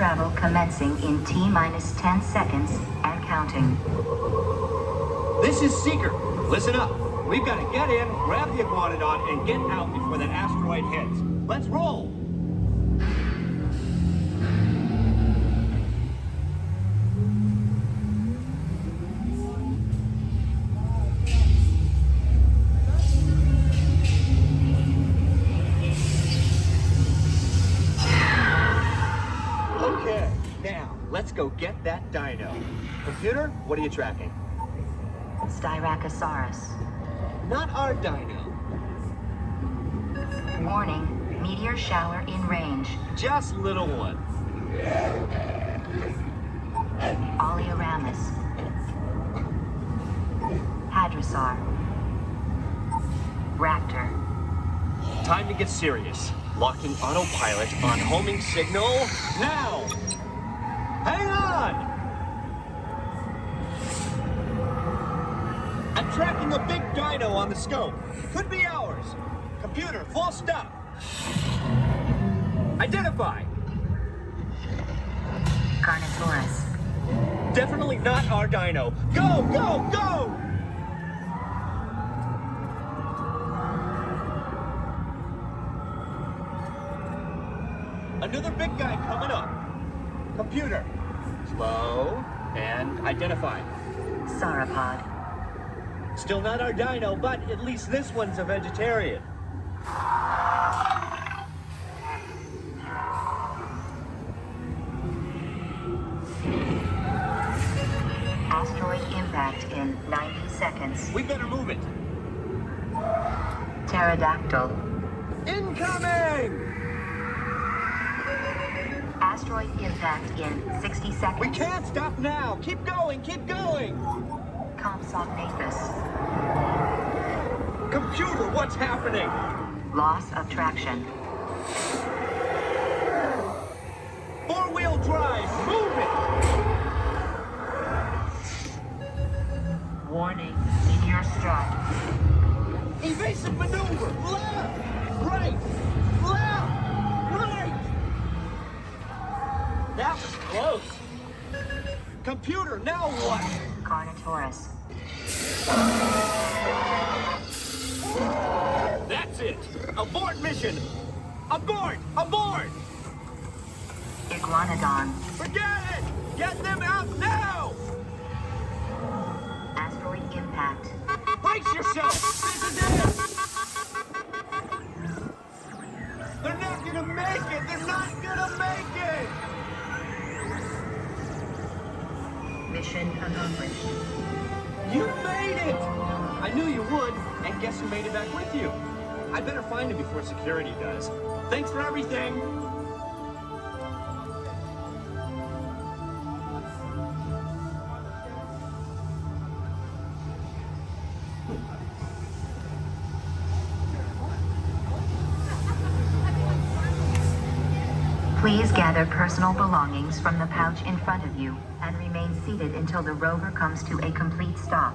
travel commencing in T-minus 10 seconds and counting. This is Seeker. Listen up. We've got to get in, grab the Iguanodon, and get out before that asteroid hits. Let's roll! Okay, now, let's go get that dino. Computer, what are you tracking? Styracosaurus. Not our dino. Warning, meteor shower in range. Just little one. Oleoramus. Hadrosaur. Raptor. Time to get serious. Locking autopilot on homing signal now! Hang on! I'm tracking a big dino on the scope. Could be ours. Computer, full stop. Identify. Carnotaurus. Definitely not our dino. Go, go, go! Another big guy coming up. Computer, slow and identify. Sauropod. Still not our dino, but at least this one's a vegetarian. Asteroid impact in 90 seconds. We better move it. Pterodactyl. Incoming! Asteroid impact in 60 seconds. We can't stop now. Keep going, keep going. Compsognathus. Computer, what's happening? Loss of traction. Four-wheel drive, move it! Warning, meteor strike. Evasive maneuver, left, right, left, right. That was close. Computer, now what? Carnotaurus. That's it. Abort mission. Abort, abort. Iguanodon. Forget it. Get them out now. Asteroid impact. Brace yourself. This is it. They're not gonna make it. They're not gonna make it. Mission accomplished. You made it! I knew you would, and guess who made it back with you? I better find him before security does. Thanks for everything! Please gather personal belongings from the pouch in front of you and remain seated until the rover comes to a complete stop.